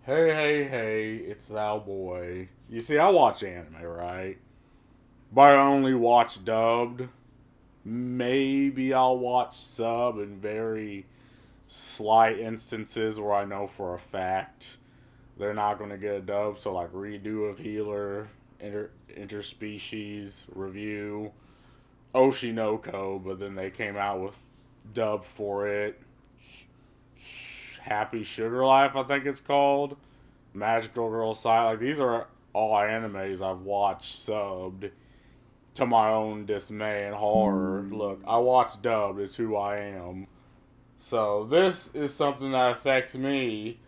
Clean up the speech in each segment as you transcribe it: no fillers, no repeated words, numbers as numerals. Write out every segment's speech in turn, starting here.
Hey, it's thou boy. You see, I watch anime, right? But I only watch dubbed. Maybe I'll watch sub in very slight instances where I know for a fact they're not going to get a dub. So, like, redo of Healer, interspecies review, Oshinoko, but then they came out with dub for it. Happy Sugar Life, I think it's called. Magical Girl Side. Like, these are all animes I've watched subbed to my own dismay and horror. Look, I watch dubbed, it's who I am. So, this is something that affects me.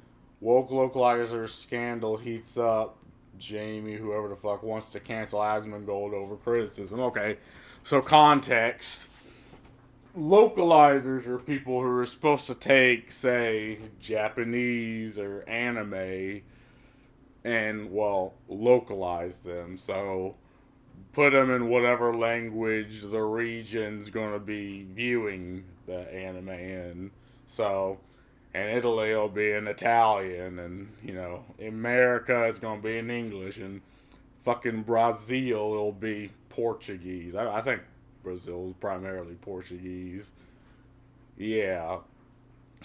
Woke Localizer scandal heats up. Jamie, whoever the fuck, wants to cancel Asmongold over criticism. Okay, so context. Localizers are people who are supposed to take, say, Japanese or anime and, well, localize them. So put them in whatever language the region's going to be viewing the anime in. So in Italy it'll be in Italian, and in America it's going to be in English, and fucking Brazil it'll be Portuguese. I think Brazil is primarily Portuguese. Yeah.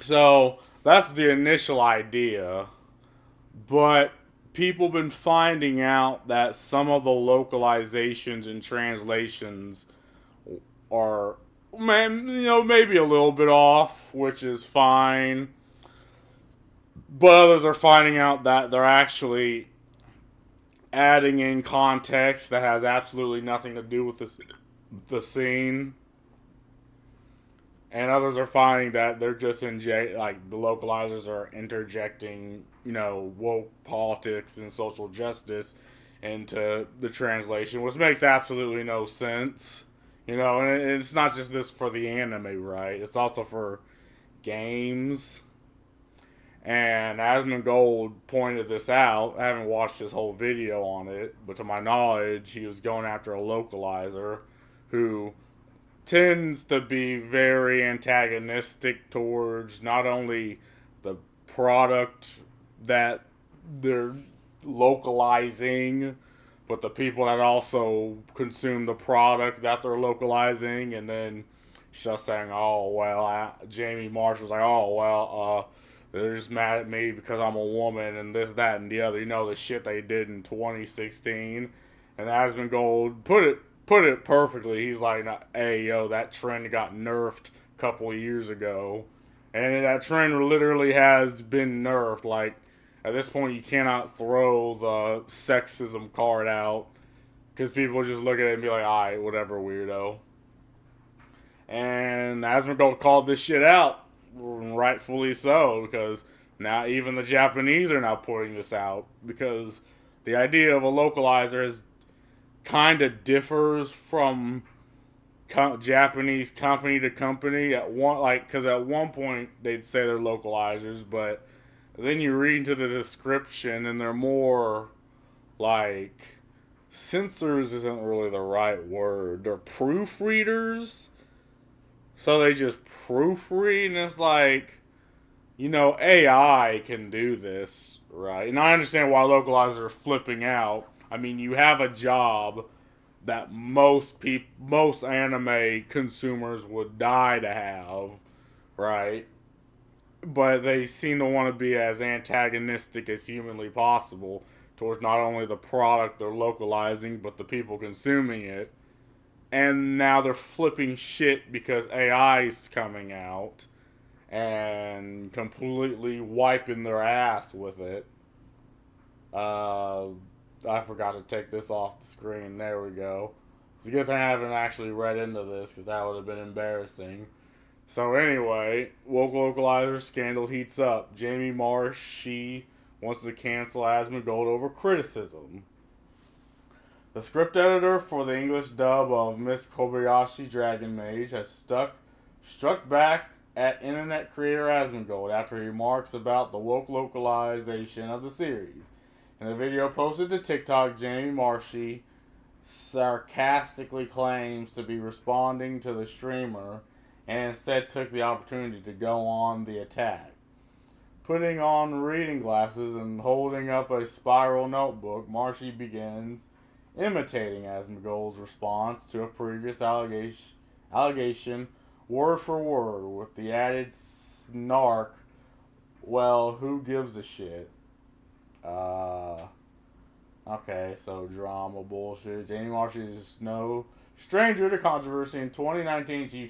So that's the initial idea. But people been finding out that some of the localizations and translations are, man, maybe a little bit off, which is fine. But others are finding out that they're actually adding in context that has absolutely nothing to do with the scene. And others are finding that they're just like the localizers are interjecting, woke politics and social justice into the translation, which makes absolutely no sense. And it's not just this for the anime, right? It's also for games. And Asmongold pointed this out. I haven't watched his whole video on it, but to my knowledge, he was going after a localizer who tends to be very antagonistic towards not only the product that they're localizing, but the people that also consume the product that they're localizing. And then she's just saying, "Oh well," Jamie Marsh was like, "Oh well, they're just mad at me because I'm a woman and this, that, and the other." The shit they did in 2016, and Asmongold put it perfectly. He's like, "Hey, yo, that trend got nerfed a couple of years ago, and that trend literally has been nerfed. Like, at this point, you cannot throw the sexism card out because people just look at it and be like, all right, whatever, weirdo." And Asmongold called this shit out, rightfully so, because now even the Japanese are now putting this out because the idea of a localizer is kind of differs from Japanese company to company at one, like, because at one point they'd say they're localizers, but then you read into the description and they're more like, censors isn't really the right word, they're proofreaders. So they just proofread, and it's like, AI can do this, right? And I understand why localizers are flipping out. I mean, you have a job that most anime consumers would die to have, right? But they seem to want to be as antagonistic as humanly possible towards not only the product they're localizing, but the people consuming it. And now they're flipping shit because AI is coming out and completely wiping their ass with it. Uh, I forgot to take this off the screen. There we go. It's a good thing I haven't actually read into this because that would have been embarrassing. So anyway, woke localizer scandal heats up. Jamie Marsh, she wants to cancel Asmongold over criticism. The script editor for the English dub of Miss Kobayashi Dragon Mage has struck back at internet creator Asmongold after remarks about the woke localization of the series. In a video posted to TikTok, Jamie Marshy sarcastically claims to be responding to the streamer and instead took the opportunity to go on the attack. Putting on reading glasses and holding up a spiral notebook, Marshy begins imitating Asmongold's response to a previous allegation word for word, with the added snark, well, who gives a shit? Uh, okay, so drama bullshit. Janie Marshy is no stranger to controversy. In 2019,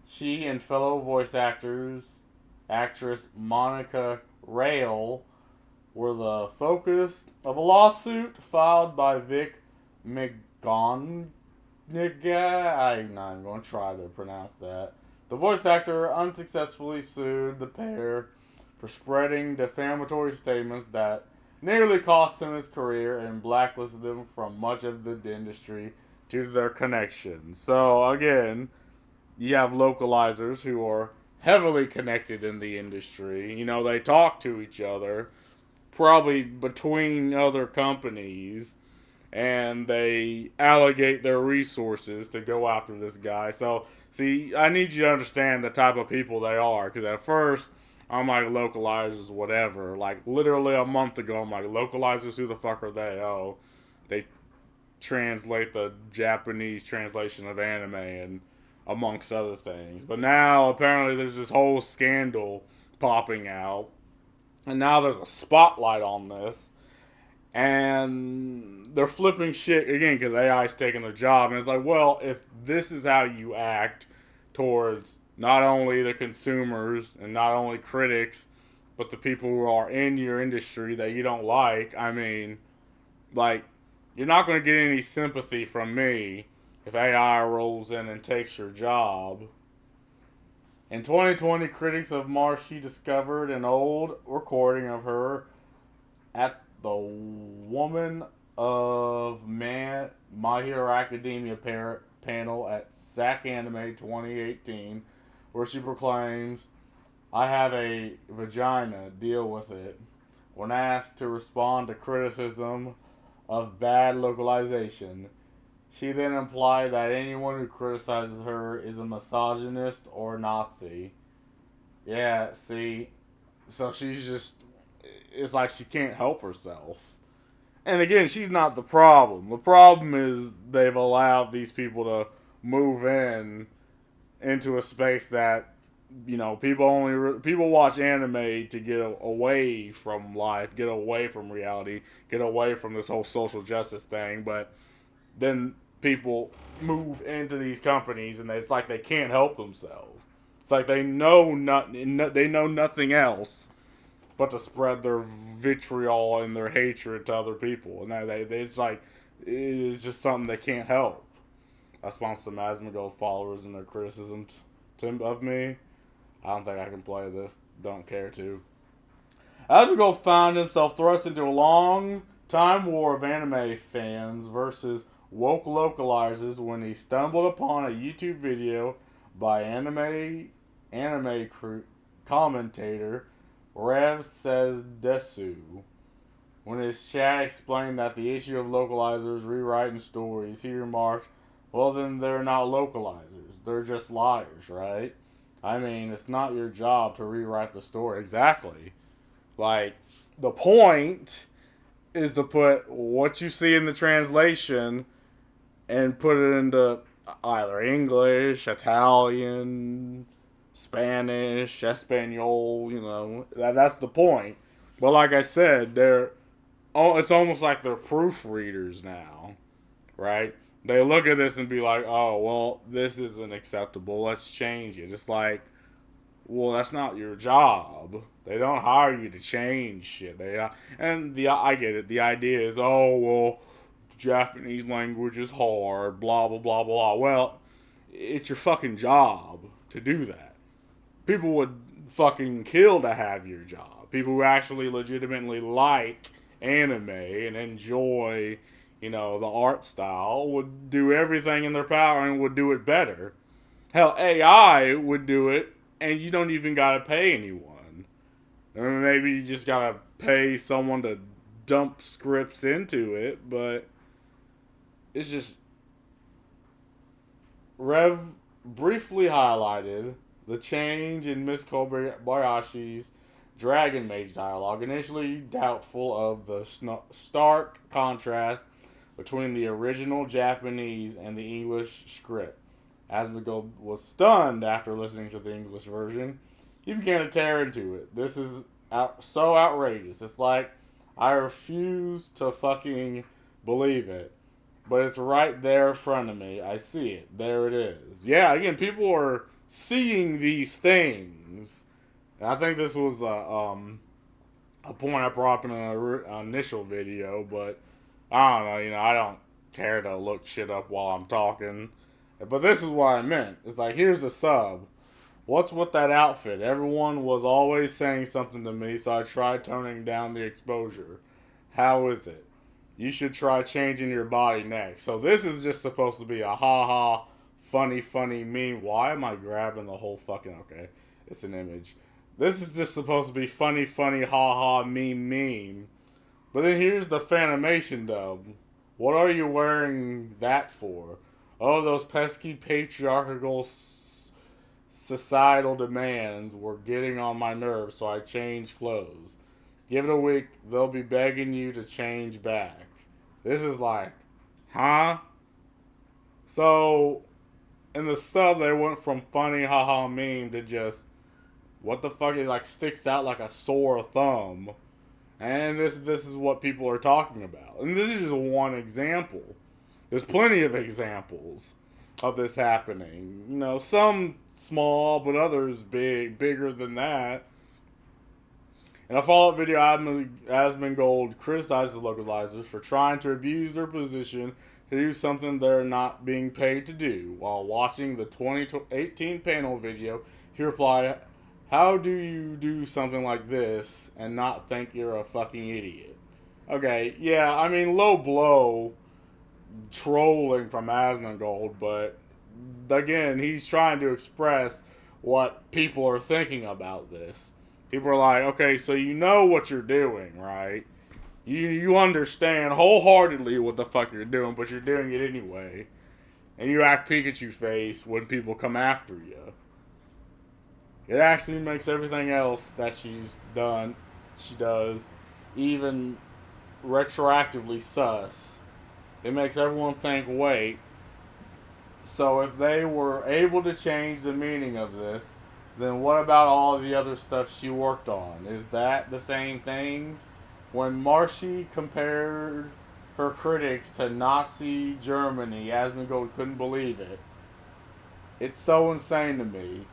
she and fellow actress Monica Rail were the focus of a lawsuit filed by Vic McGonigal. I'm not even going to try to pronounce that. The voice actor unsuccessfully sued the pair for spreading defamatory statements that nearly cost him his career and blacklisted them from much of the industry due to their connections. So, again, you have localizers who are heavily connected in the industry. You know, they talk to each other, probably between other companies, and they allocate their resources to go after this guy. So, see, I need you to understand the type of people they are, because at first, I'm like, localizers, whatever. Like, literally a month ago, I'm like, localizers, who the fuck are they? Oh, they translate the Japanese translation of anime and amongst other things. But now, apparently, there's this whole scandal popping out, and now there's a spotlight on this, and they're flipping shit again because AI is taking their job. And it's like, well, if this is how you act towards not only the consumers and not only critics, but the people who are in your industry that you don't like, I mean, like, you're not going to get any sympathy from me if AI rolls in and takes your job. In 2020, critics of Marshy discovered an old recording of her at the Woman of My Hero Academia panel at SAC Anime 2018, where she proclaims, I have a vagina, deal with it. When asked to respond to criticism of bad localization, she then implied that anyone who criticizes her is a misogynist or Nazi. Yeah, see, so she's just, it's like she can't help herself. And again, she's not the problem. The problem is they've allowed these people to move into a space that, you know, people watch anime to get away from life, get away from reality, get away from this whole social justice thing. But then people move into these companies, and it's like they can't help themselves. It's like they know nothing else but to spread their vitriol and their hatred to other people, and it's like it's just something they can't help. That's why some Asmongold followers and their criticisms of me. I don't think I can play this. Don't care to. Asmongold found himself thrust into a long time war of anime fans versus woke localizers when he stumbled upon a YouTube video by anime commentator Rev Says Desu. When his chat explained that the issue of localizers rewriting stories, he remarked, well, then they're not localizers. They're just liars, right? I mean, it's not your job to rewrite the story. Exactly. Like, the point is to put what you see in the translation and put it into either English, Italian, Spanish, Espanol, you know, that's the point. But like I said, it's almost like they're proofreaders now, right? They look at this and be like, oh, well, this isn't acceptable, let's change it. It's like, well, that's not your job. They don't hire you to change shit. I get it. The idea is, oh, well, Japanese language is hard, blah, blah, blah, blah. Well, it's your fucking job to do that. People would fucking kill to have your job. People who actually legitimately like anime and enjoy, you know, the art style would do everything in their power and would do it better. Hell, AI would do it, and you don't even gotta pay anyone. Or maybe you just gotta pay someone to dump scripts into it, but it's just... Rev briefly highlighted the change in Miss Kobayashi's Dragon Mage dialogue, initially doubtful of the stark contrast between the original Japanese and the English script. Asmongold was stunned after listening to the English version. He began to tear into it. This is so outrageous. It's like, I refuse to fucking believe it. But it's right there in front of me. I see it. There it is. Yeah, again, people are seeing these things. And I think this was a point I brought up in an initial video, but I don't know. I don't care to look shit up while I'm talking. But this is what I meant. It's like, here's a sub. What's with that outfit? Everyone was always saying something to me, so I tried toning down the exposure. How is it? You should try changing your body next. So this is just supposed to be a ha-ha, funny meme. Why am I grabbing the whole fucking... Okay, it's an image. This is just supposed to be funny, ha-ha, meme. But then here's the Fanimation dub. What are you wearing that for? Oh, those pesky patriarchal societal demands were getting on my nerves, so I changed clothes. Give it a week, they'll be begging you to change back. This is like, huh? So, in the sub, they went from funny haha meme to just, what the fuck, it like sticks out like a sore thumb. And this is what people are talking about. And this is just one example. There's plenty of examples of this happening. Some small, but others bigger than that. In a follow-up video, Asmongold criticizes localizers for trying to abuse their position to do something they're not being paid to do. While watching the 2018 panel video, he replied, "How do you do something like this and not think you're a fucking idiot?" Okay, yeah, I mean, low blow trolling from Asmongold, but again, he's trying to express what people are thinking about this. People are like, okay, so you know what you're doing, right? You understand wholeheartedly what the fuck you're doing, but you're doing it anyway. And you act Pikachu face when people come after you. It actually makes everything else that she does, even retroactively sus. It makes everyone think, wait, so if they were able to change the meaning of this, then what about all the other stuff she worked on? Is that the same things? When Marshy compared her critics to Nazi Germany, Asmongold couldn't believe it. It's so insane to me.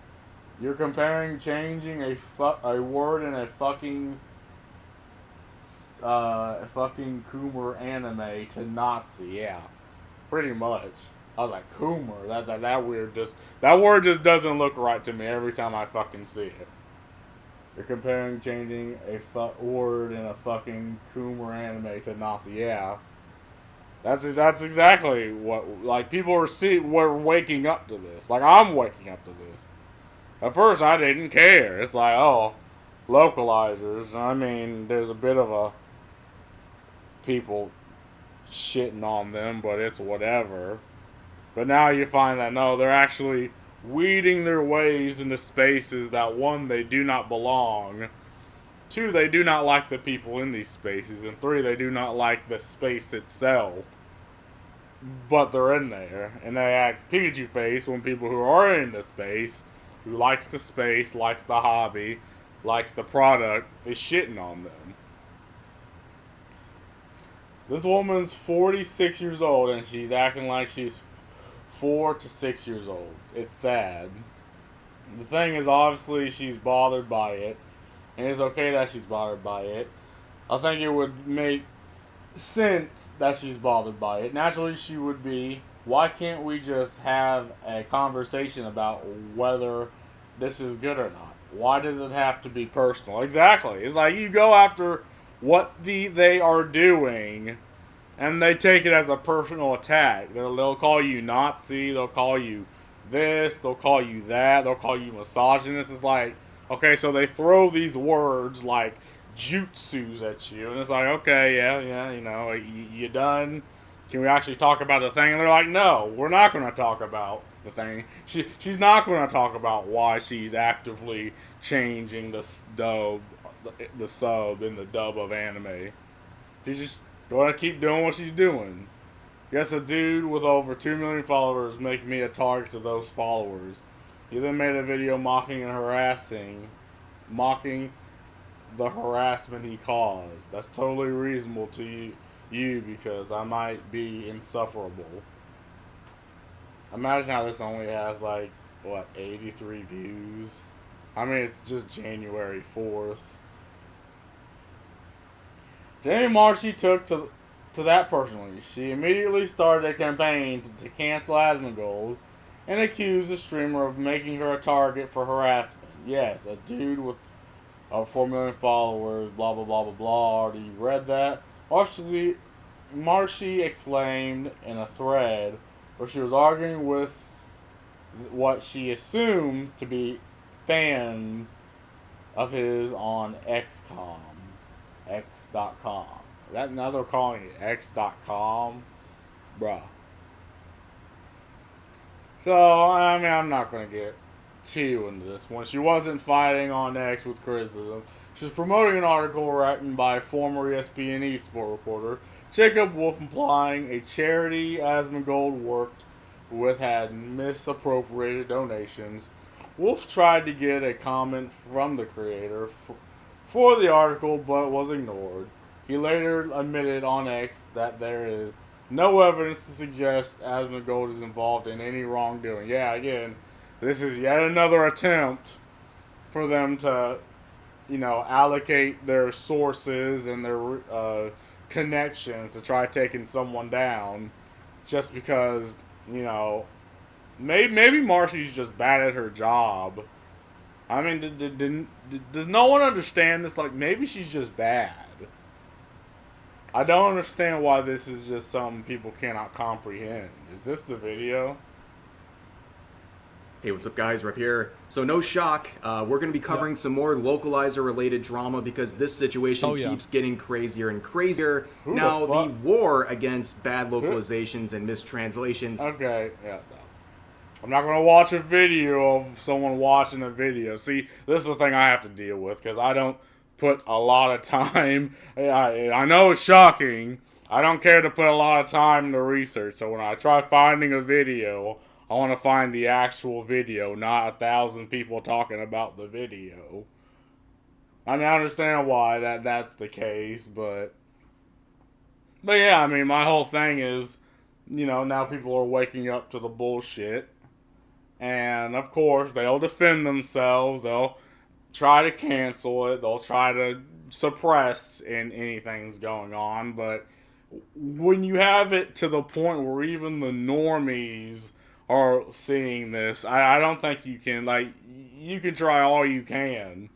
You're comparing changing a word in a fucking Coomer anime to Nazi. Yeah, pretty much. I was like, Coomer. That word just doesn't look right to me every time I fucking see it. You're comparing changing a word in a fucking Coomer anime to Nazi. Yeah, that's exactly what, like, people we're waking up to this. Like, I'm waking up to this. At first, I didn't care. It's like, oh, localizers. I mean, there's a bit of a people shitting on them, but it's whatever. But now you find that, no, they're actually weeding their ways into spaces that, one, they do not belong. Two, they do not like the people in these spaces. And three, they do not like the space itself. But they're in there. And they act Pikachu face when people who are in the space, who likes the space, likes the hobby, likes the product, is shitting on them. This woman's 46 years old and she's acting like she's 4 to 6 years old. It's sad. The thing is, obviously, she's bothered by it. And it's okay that she's bothered by it. I think it would make sense that she's bothered by it. Naturally, she would be. Why can't we just have a conversation about whether this is good or not? Why does it have to be personal? Exactly. It's like you go after what they are doing, and they take it as a personal attack. They'll call you Nazi. They'll call you this. They'll call you that. They'll call you misogynist. It's like, okay, so they throw these words like jutsus at you, and it's like, okay, yeah, you done? Can we actually talk about the thing? And they're like, no, we're not going to talk about the thing. She's not going to talk about why she's actively changing the the sub in the dub of anime. She's just gonna keep doing what she's doing. Yes, a dude with over 2 million followers make me a target to those followers. He then made a video mocking the harassment he caused. That's totally reasonable to you because I might be insufferable. Imagine how this only has like, what, 83 views? I mean, it's just January 4th. Jamie Marchi took to that personally. She immediately started a campaign to cancel Asmongold and accused the streamer of making her a target for harassment. Yes, a dude with 4 million followers, blah blah blah blah blah. Already read that. Marchi exclaimed in a thread where she was arguing with what she assumed to be fans of his on X.com. That now they're calling it X.com, bruh. So I mean, I'm not gonna get too into this one. She wasn't fighting on X with criticism. She was promoting an article written by former ESPN eSport reporter Jacob Wolf, implying a charity Asmongold worked with had misappropriated donations. Wolf tried to get a comment from the creator for the article, but was ignored. He later admitted on X that there is no evidence to suggest Asmongold is involved in any wrongdoing. Yeah, again, this is yet another attempt for them to, allocate their sources and their connections to try taking someone down just because, maybe Marcy's just bad at her job. I mean, does no one understand this? Like, maybe she's just bad. I don't understand why this is just something people cannot comprehend. Is this the video? Hey, what's up, guys? Rick here. So no shock, we're going to be covering some more Localizer-related drama because this situation keeps getting crazier and crazier. Now, the war against bad localizations and mistranslations... Okay, yeah. I'm not going to watch a video of someone watching a video. See, this is the thing I have to deal with because I don't put a lot of time. I know it's shocking. I don't care to put a lot of time into research. So when I try finding a video, I want to find the actual video, not 1,000 people talking about the video. I mean, I understand why that's the case, but yeah, I mean, my whole thing is, now people are waking up to the bullshit. And, of course, they'll defend themselves. They'll try to cancel it. They'll try to suppress anything's going on. But when you have it to the point where even the normies are seeing this, I don't think you can, you can try all you can.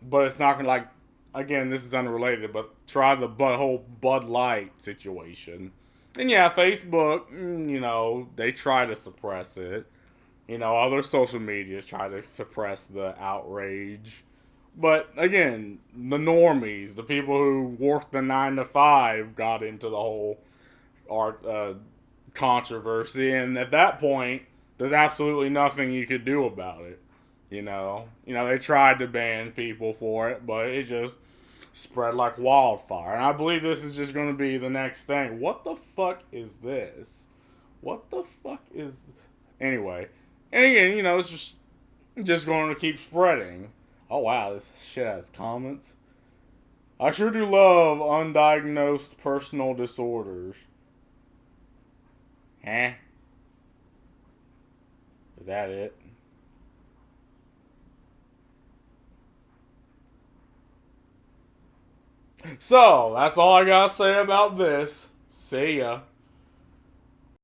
But it's not going to, again, this is unrelated, but try the whole Bud Light situation. And, yeah, Facebook, they try to suppress it. Other social medias try to suppress the outrage. But, again, the normies, the people who work the 9 to 5 got into the whole controversy. And at that point, there's absolutely nothing you could do about it. They tried to ban people for it, but it just spread like wildfire. And I believe this is just going to be the next thing. What the fuck is this? What the fuck is... Anyway... And again, it's just going to keep spreading. Oh, wow, this shit has comments. I sure do love undiagnosed personal disorders. Huh? Is that it? So, that's all I gotta say about this. See ya.